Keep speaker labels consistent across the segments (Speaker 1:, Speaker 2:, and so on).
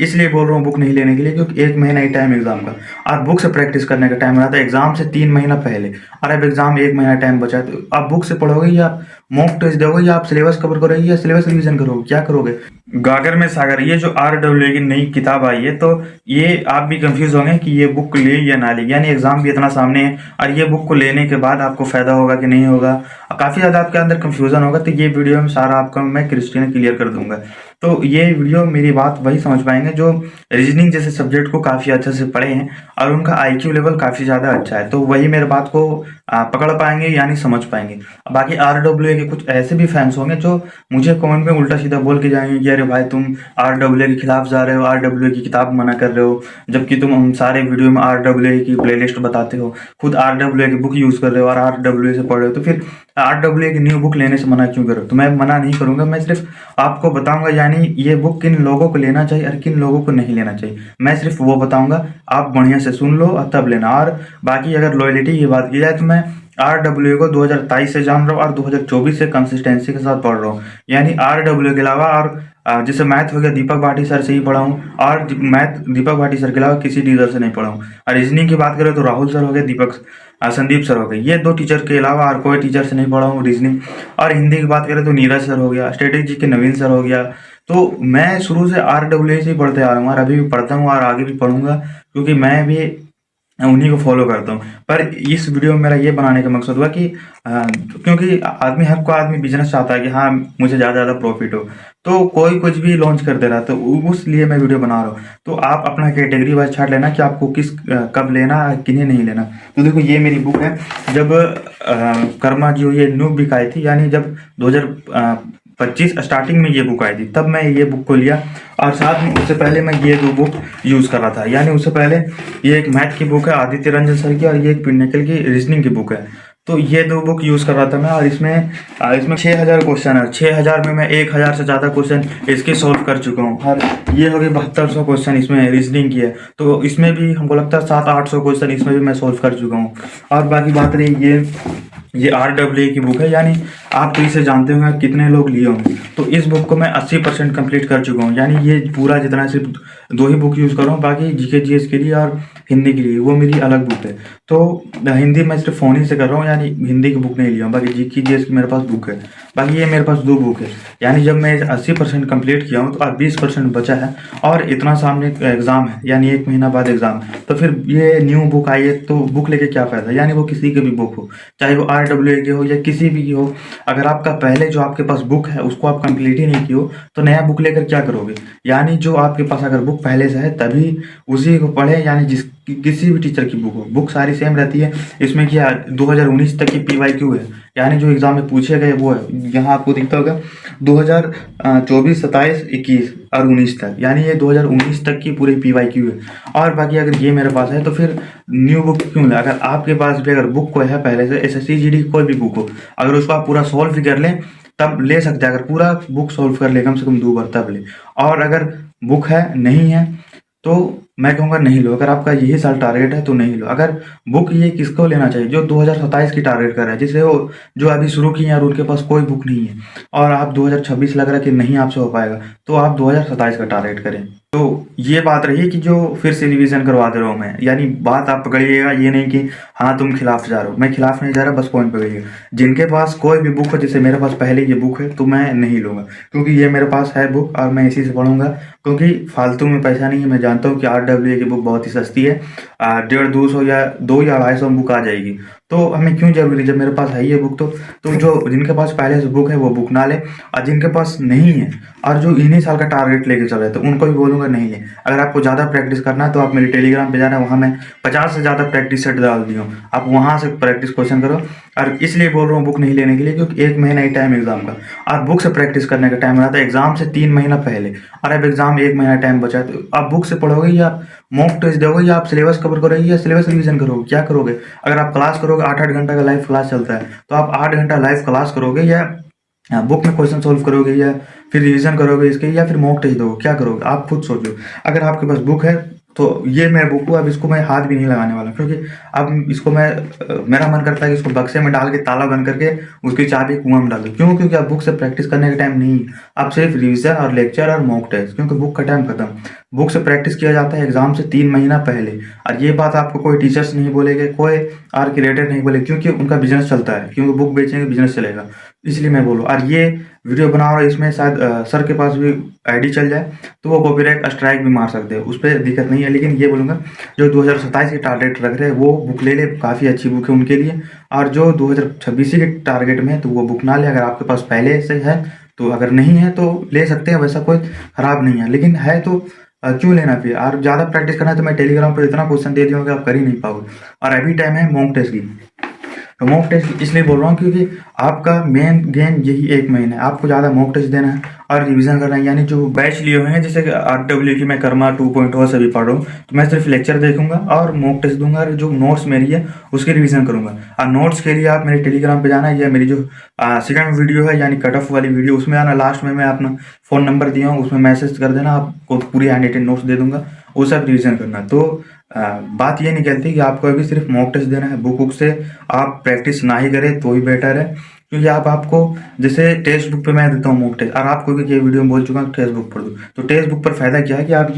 Speaker 1: इसलिए बोल रहा हूँ बुक नहीं लेने के लिए, क्योंकि 1 महीना ही टाइम एग्जाम का, और बुक से प्रैक्टिस करने का टाइम रहता है एग्जाम से 3 महीना पहले, और अब एग्जाम 1 महीना टाइम बचा है, तो आप बुक से पढ़ोगे या आप मॉक टेस्ट दोगे या आप सिलेबस कवर करोगे या सिलेबस रिवीजन करोगे, क्या करोगे? गागर में सागर, ये जो RWA की नई किताब आई है, तो ये आप भी कंफ्यूज होंगे कि ये बुक ले या ना ले, यानी एग्जाम भी इतना सामने है और ये बुक को लेने के बाद आपको फायदा होगा कि नहीं होगा, काफ़ी ज़्यादा आपके अंदर कंफ्यूजन होगा। तो ये वीडियो में सारा आपका मैं क्रिस्टियन क्लियर कर दूंगा। तो ये वीडियो मेरी बात वही समझ पाएंगे जो रीजनिंग जैसे सब्जेक्ट को काफ़ी अच्छे से पढ़े हैं और उनका IQ लेवल काफ़ी ज़्यादा अच्छा है, तो वही मेरे बात को पकड़ पाएंगे यानी समझ पाएंगे। बाकी RWA के कुछ ऐसे भी फैंस होंगे जो मुझे कमेंट में उल्टा सीधा बोल के जाएंगे कि अरे भाई तुम RWA के खिलाफ जा रहे हो, RWA की किताब मना कर रहे हो, जबकि तुम हम सारे वीडियो में RWA की प्लेलिस्ट बताते हो, खुद RWA की बुक यूज़ कर रहे हो और RWA से पढ़ रहे हो, तो फिर RWA की न्यू बुक लेने से मना क्यों करो? तो मैं मना नहीं करूंगा, मैं सिर्फ आपको बताऊंगा यानी ये बुक किन लोगों को लेना चाहिए और किन लोगों को नहीं लेना चाहिए, मैं सिर्फ वो बताऊंगा, आप बढ़िया से सुन लो और तब लेना। और बाकी अगर लॉयलिटी की बात की जाए तो मैं RWA को 2023 से जान रहा हूँ और 2024 से कंसिस्टेंसी के साथ पढ़ रहा हूँ, यानी RWA के अलावा और जैसे मैथ हो गया दीपक भाटी सर से ही पढ़ा हूँ, और मैथ दीपक भाटी सर के अलावा किसी टीचर से नहीं पढ़ा हूँ। और रीजनिंग की बात करें तो राहुल सर हो गए, संदीप सर हो गए, ये 2 टीचर के अलावा और कोई टीचर से नहीं पढ़ा हूँ रीजनिंग। और हिंदी की बात करें तो नीरज सर हो गया, स्ट्रेटेजी के नवीन सर हो गया। तो मैं शुरू से RWA से ही पढ़ते आ रहा हूँ और अभी भी पढ़ता हूँ और आगे भी पढ़ूंगा, क्योंकि मैं भी उन्हीं को फॉलो करता हूँ। पर इस वीडियो में मेरा ये बनाने का मकसद हुआ कि क्योंकि आदमी, हर कोई आदमी बिजनेस चाहता है कि हाँ मुझे ज़्यादा प्रॉफिट हो, तो कोई कुछ भी लॉन्च कर दे रहा है, तो उस लिए मैं वीडियो बना रहा हूँ। तो आप अपना कैटेगरी वाइज छाट लेना कि आपको किस कब लेना किन्हें नहीं लेना। तो देखो ये मेरी बुक है, जब कर्मा जो ये न्यू बुक आई थी, यानी जब 2025 स्टार्टिंग में ये बुक आई थी, तब मैं ये बुक को लिया, और साथ में उससे पहले मैं ये 2 बुक यूज़ कर रहा था, यानी उससे पहले ये एक मैथ की बुक है आदित्य रंजन सर की, और ये एक पिन्नेकल की रीजनिंग की बुक है। तो ये 2 बुक यूज़ कर रहा था मैं, और इसमें 6000 क्वेश्चन है, 6000 में मैं 1000 से ज़्यादा क्वेश्चन इसके सॉल्व कर चुका हूँ, और ये हो गए 7200 क्वेश्चन इसमें रीजनिंग की है, तो इसमें भी हमको लगता है 700-800 क्वेश्चन इसमें भी मैं सॉल्व कर चुका हूँ। और बाकी बात रही ये RWA की बुक है, यानी आप तो इसे जानते होंगे कितने लोग लिए होंगे, तो इस बुक को मैं 80% कंप्लीट कर चुका हूँ, यानी ये पूरा जितना सिर्फ 2 ही बुक यूज़ कर रहा हूँ, बाकी GK GS के लिए और हिंदी के लिए वो मेरी अलग बुक है। तो हिंदी मैं सिर्फ फ़ोन ही से कर रहा हूँ, यानी हिंदी की बुक नहीं लिया हूँ, बाकी GK GS की मेरे पास बुक है। बाकी ये मेरे पास 2 बुक है, यानी जब मैं 80% कंप्लीट किया हूँ तो अब 20% बचा है, और इतना सामने एग्ज़ाम है, यानी 1 महीना बाद एग्ज़ाम, तो फिर ये न्यू बुक आई है तो बुक लेके क्या फ़ायदा, यानी वो किसी की भी बुक हो, चाहे वो RWA की हो या किसी भी की हो, अगर आपका पहले जो आपके पास बुक है उसको आप कंप्लीट ही नहीं की हो तो नया बुक लेकर क्या करोगे? यानी जो आपके पास अगर बुक पहले से है तभी उसी को पढ़े, यानी किसी भी टीचर की बुक हो, बुक सारी सेम रहती है। इसमें क्या 2019 तक की PYQ है, यानी जो एग्जाम में पूछे गए वो है, यहाँ आपको दिखता होगा 2024, 27, 21 और 19 तक, यानी ये 2019 तक की पूरी PYQ है। और बाकी अगर ये मेरे पास है तो फिर न्यू बुक क्यों ले? अगर आपके पास भी अगर बुक को है पहले से, SSC GD कोई भी बुक हो, अगर उसको आप पूरा सॉल्व भी कर लें तब ले सकते हैं, अगर पूरा बुक सॉल्व कर ले कम से कम 2 बार तब ले। और अगर बुक है नहीं है तो मैं कहूँगा नहीं लो, अगर आपका यही साल टारगेट है तो नहीं लो। अगर बुक ये किसको लेना चाहिए जो 2027 की टारगेट कर रहा है, जिसे वो जो अभी शुरू किए हैं और उनके पास कोई बुक नहीं है, और आप 2026 लग रहा है कि नहीं आपसे हो पाएगा, तो आप 2027 का टारगेट करें। तो ये बात रही कि जो फिर से रिवीजन करवा दे रहा हूँ मैं, यानी बात आप पकड़िएगा, ये नहीं कि हाँ तुम खिलाफ जा रहे हो, मैं खिलाफ नहीं जा रहा, बस पॉइंट पकड़िएगा। जिनके पास कोई भी बुक हो, जैसे मेरे पास पहले ये बुक है तो मैं नहीं लूँगा, क्योंकि ये मेरे पास है बुक और मैं इसी से पढ़ूंगा, क्योंकि फालतू में पैसा नहीं है। मैं जानता हूँ कि RWA की बुक बहुत ही सस्ती है, 150-200 या 2 या 250 में बुक आ जाएगी, तो हमें क्यों जरूरी, जब मेरे पास है ये बुक तो जो जिनके पास पहले से बुक है वो बुक ना ले, और जिनके पास नहीं है और जो इन्हीं साल का टारगेट लेके चल रहे हैं तो उनको भी बोलूँगा नहीं ले। अगर आपको ज़्यादा प्रैक्टिस करना है तो आप मेरे टेलीग्राम पे जाना, वहाँ मैं 50 से ज़्यादा प्रैक्टिस सेट डाल दी हूँ, आप वहाँ से प्रैक्टिस क्वेश्चन करो। और इसलिए बोल रहा हूँ बुक नहीं लेने के लिए, क्योंकि 1 महीना ही टाइम एग्जाम का, और बुक से प्रैक्टिस करने का टाइम रहता है एग्जाम से 3 महीना पहले, और अब एग्जाम 1 महीना टाइम बचा है, तो आप बुक से पढ़ोगे या आप मॉक टेस्ट दोगे या आप सिलेबस कवर करोगे या सिलेबस रिवीजन करोगे, क्या करोगे? अगर आप क्लास करोगे, 8-8 घंटा का लाइव क्लास चलता है, तो आप 8 घंटा लाइव क्लास करोगे या बुक में क्वेश्चन सोल्व करोगे या फिर रिवीजन करोगे इसके, या फिर मॉक टेस्ट दोगे, क्या करोगे? आप खुद सोचो। अगर आपके पास बुक है तो ये मैं बुक हूँ, अब इसको मैं हाथ भी नहीं लगाने वाला, क्योंकि अब इसको मैं मेरा मन करता है कि इसको बक्से में डाल के ताला बंद करके उसकी चाबी कुआं में डाल दूँ। क्यों? क्योंकि अब बुक से प्रैक्टिस करने का टाइम नहीं है, अब सिर्फ रिवीजन और लेक्चर और मॉक टेस्ट, क्योंकि बुक का टाइम खत्म। बुक से प्रैक्टिस किया जाता है एग्जाम से 3 महीना पहले, और ये बात आपको कोई टीचर्स नहीं बोलेंगे, कोई आर क्रिएटर नहीं बोले, क्योंकि उनका बिजनेस चलता है, क्योंकि बुक बेचेंगे बिजनेस चलेगा। इसलिए मैं बोलूँ, और ये वीडियो बना रहा हूँ, इसमें शायद सर के पास भी आईडी चल जाए तो वो कॉपीराइट स्ट्राइक भी मार सकते हैं, उस पर दिक्कत नहीं है। लेकिन ये बोलूँगा, जो 2027 की टारगेट रख रहे हैं वो बुक ले ले, काफ़ी अच्छी बुक है उनके लिए। और जो 2026 के टारगेट में है तो वो बुक ना ले, अगर आपके पास पहले से है तो, अगर नहीं है तो ले सकते हैं, वैसा कोई ख़राब नहीं है। लेकिन है तो क्यों लेना फिर? और ज़्यादा प्रैक्टिस करना है तो मैं टेलीग्राम पर इतना क्वेश्चन दे दिया कि आप कर ही नहीं पाओगे। और अभी टाइम है मॉक टेस्ट की, तो मॉक टेस्ट इसलिए बोल रहा हूँ क्योंकि आपका मेन गेम यही 1 महीना है, आपको ज़्यादा मॉक टेस्ट देना है और रिवीजन करना है। यानी जो बैच लिए हुए हैं, जैसे कि RW की मैं कर्मा 2.0 से भी पढ़ रहा हूँ, तो मैं सिर्फ लेक्चर देखूंगा और मॉक टेस्ट दूंगा, और जो नोट्स मेरी है उसकी रिवीजन करूंगा। और नोट्स के लिए आप मेरे टेलीग्राम पे जाना है, या मेरी जो सेकंड वीडियो है यानी कट ऑफ वाली वीडियो, उसमें आना, लास्ट में मैं अपना फ़ोन नंबर दिया हूँ, उसमें मैसेज कर देना, आपको पूरी हैंड रिटन नोट्स दे दूंगा, वो सब रिवीजन करना। तो बात ये निकलती कि आपको अभी सिर्फ मॉक टेस्ट देना है, बुक से आप प्रैक्टिस ना ही करें तो ही बेटर है। क्योंकि आप आपको जैसे टेक्स्ट बुक पे मैं देता हूँ मॉक टेस्ट, और आपको भी ये वीडियो में बोल चुका हूँ टेक्स्ट बुक पढ़ दो, तो टेक्स्ट बुक पर फायदा क्या है कि आप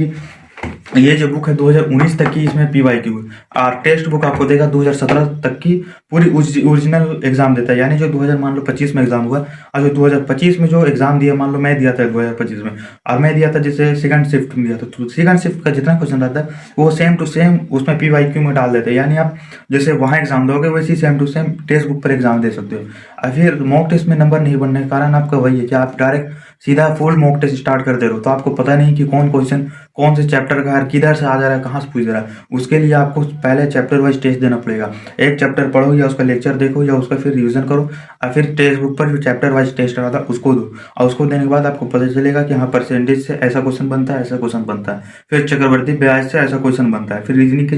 Speaker 1: ये जो बुक है 2019 तक की, इसमें PYQ है, और टेक्स्ट बुक आपको देगा 2017 तक की पूरी ओरिजिनल एग्जाम देता है। यानी जो 2000 मान लो 25 में एग्जाम हुआ, और जो 2025 में जो एग्जाम दिया, मान लो मैं दिया था 2025 में, और मैं दिया था जैसे सेकंड शिफ्ट में दिया था, तो सेकंड शिफ्ट का जितना क्वेश्चन रहता है वो सेम टू सेम उसमें PYQ में डाल देते हैं। यानी आप जैसे वहाँ एग्जाम दोगे वैसे same to same text book पर एग्जाम दे सकते हो। और फिर मॉक टेस्ट में नंबर नहीं बनने का कारण आपका वही है कि आप डायरेक्ट सीधा फुल मॉक टेस्ट स्टार्ट कर दे रहे हो, तो आपको पता नहीं कि कौन क्वेश्चन कौन से चैप्टर का है, किधर से आ जा रहा है, कहाँ से पूछ रहा है। उसके लिए आपको पहले चैप्टर वाइज टेस्ट देना पड़ेगा। एक चैप्टर पढ़ो या उसका लेक्चर देखो या उसका फिर रिवीजन करो, और फिर टेक्स्ट बुक पर जो चैप्टर वाइज टेस्ट रहा था उसको दो, और उसको देने के बाद आपको पता चलेगा कि हाँ परसेंटेज से ऐसा क्वेश्चन बनता है, ऐसा क्वेश्चन बनता है, फिर चक्रवर्ती ब्याज से ऐसा क्वेश्चन बनता है, फिर रीजनिंग के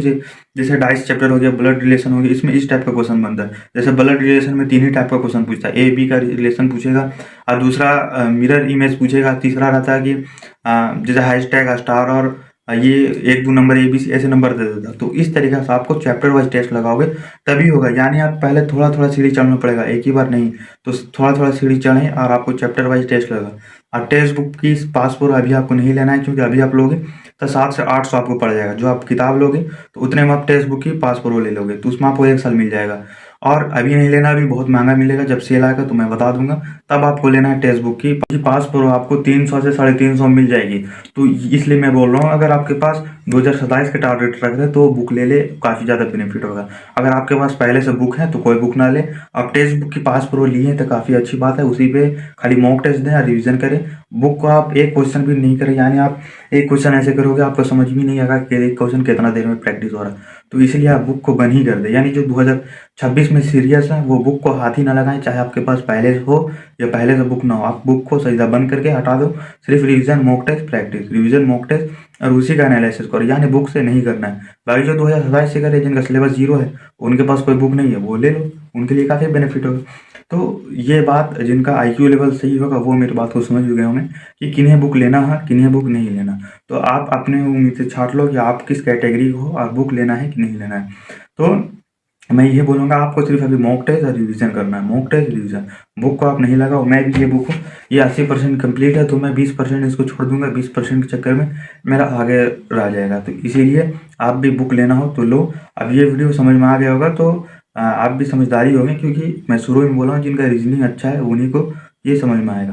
Speaker 1: जैसे डाइस चैप्टर हो गया, ब्लड रिलेशन हो गया, इसमें इस टाइप का क्वेश्चन बनता है। जैसे ब्लड रिलेशन में 3 ही टाइप का क्वेश्चन पूछता है, AB का रिलेशन पूछेगा, और दूसरा मिरर इमेज पूछेगा, तीसरा रहता है कि जैसे हैशटैग स्टार, और ये 1-2 नंबर ABC ऐसे नंबर दे देता। तो इस तरीके से आपको चैप्टर वाइज टेस्ट लगाओगे तभी होगा। यानी आप पहले थोड़ा थोड़ा सीढ़ी चढ़ना पड़ेगा, एक ही बार नहीं, तो थोड़ा थोड़ा सीढ़ी चढ़ें और आपको चैप्टर वाइज टेस्ट लगा। और टेक्स्ट बुक की पासपोर्ट अभी आपको नहीं लेना है, क्योंकि अभी आप लोगे तो 700 से 800 आपको पड़ जाएगा। जो आप किताब लोगे तो उतने में आप टेक्स्ट बुक की पासपोर्ट ले लोगे, तो उसमें आपको 1 साल मिल जाएगा। और अभी नहीं लेना, अभी बहुत महंगा मिलेगा, जब सेल आएगा तो मैं बता दूंगा, तब आपको लेना है टेक्स्ट बुक की पासपोर्ट, आपको 300 से 350 मिल जाएगी। तो इसलिए मैं बोल रहा हूँ, अगर आपके पास 2027 के टारगेट रख रहे तो बुक ले ले, काफ़ी ज़्यादा बेनिफिट होगा। अगर आपके पास पहले से बुक है तो कोई बुक ना ले, आप टेक्स्ट बुक की पास प्रो लिए हैं तो काफ़ी अच्छी बात है, उसी पे खाली मॉक टेस्ट दें और रिवीजन करें। बुक को आप एक क्वेश्चन भी नहीं करें, यानी आप एक क्वेश्चन ऐसे करोगे आपको समझ भी नहीं आएगा कि एक क्वेश्चन कितना देर में प्रैक्टिस हो रहा है। तो इसलिए आप बुक को बंद ही कर दें। यानी जो 2026 में सीरियस है वो बुक को हाथ ही ना लगाएं, चाहे आपके पास पहले से हो या पहले से बुक ना हो, आप बुक को सीधा बंद करके हटा दो। सिर्फ revision mock test practice, revision mock test, और उसी का एनालिसिस करो, यानी बुक से नहीं करना है। बाकी जो 2027 से करे जिनका सिलेबस 0 है, उनके पास कोई बुक नहीं है, वो ले लो, उनके लिए काफ़ी बेनिफिट होगा। तो ये बात, जिनका IQ लेवल सही होगा वो मेरी बात को समझ गए होंगे कि किन्हें बुक लेना है, किन्हें बुक नहीं लेना। तो आप अपने उम्मीद से छाट लो कि आप किस कैटेगरी हो और बुक लेना है कि नहीं लेना है। तो मैं ये बोलूँगा, आपको सिर्फ अभी मॉक टेस्ट और रिवीजन करना है, मॉक टेस्ट रिवीजन। बुक को आप नहीं लगाओ। मैं भी ये बुक हूँ, ये 80% कंप्लीट है, तो मैं 20% इसको छोड़ दूंगा, 20% के चक्कर में मेरा आगे रह जाएगा। तो इसीलिए आप भी बुक लेना हो तो लो। अब ये वीडियो समझ में आ गया होगा तो आप भी समझदारी होंगे, क्योंकि मैं शुरू में बोला हूँ जिनका रीजनिंग अच्छा है उन्हीं को ये समझ में आएगा।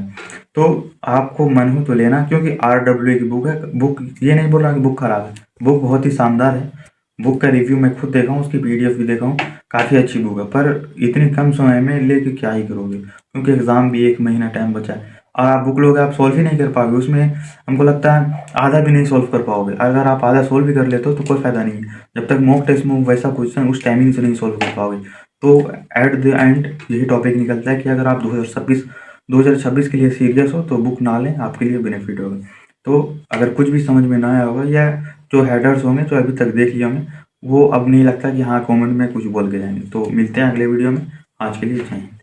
Speaker 1: तो आपको मन हो तो लेना, क्योंकि RW की बुक है। बुक ये नहीं बोल रहा कि बुक खराब है, बुक बहुत ही शानदार है। बुक का रिव्यू मैं खुद देखा हूँ, उसकी PDF भी देखा हूँ, काफ़ी अच्छी बुक है। पर इतनी कम समय में लेके क्या ही करोगे, क्योंकि एग्ज़ाम भी 1 महीना टाइम बचा है, और आप बुक लोगे आप सोल्व ही नहीं कर पाओगे। उसमें हमको लगता है आधा भी नहीं सोल्व कर पाओगे। अगर आप आधा सोल्व भी कर लेते हो तो कोई फ़ायदा नहीं है, जब तक मॉक टेस्ट में वैसा क्वेश्चन उस टाइमिंग से नहीं सोल्व कर पाओगे। तो एट द एंड यही टॉपिक निकलता है कि अगर आप 2026 के लिए सीरियस हो तो बुक ना लें, आपके लिए बेनिफिट होगा। तो अगर कुछ भी समझ में ना आया होगा, या जो हेडर्स होंगे जो अभी तक देख लिया होंगे, वो अब नहीं लगता कि हाँ कमेंट में कुछ बोल के जाएंगे। तो मिलते हैं अगले वीडियो में, आज के लिए जय हिंद।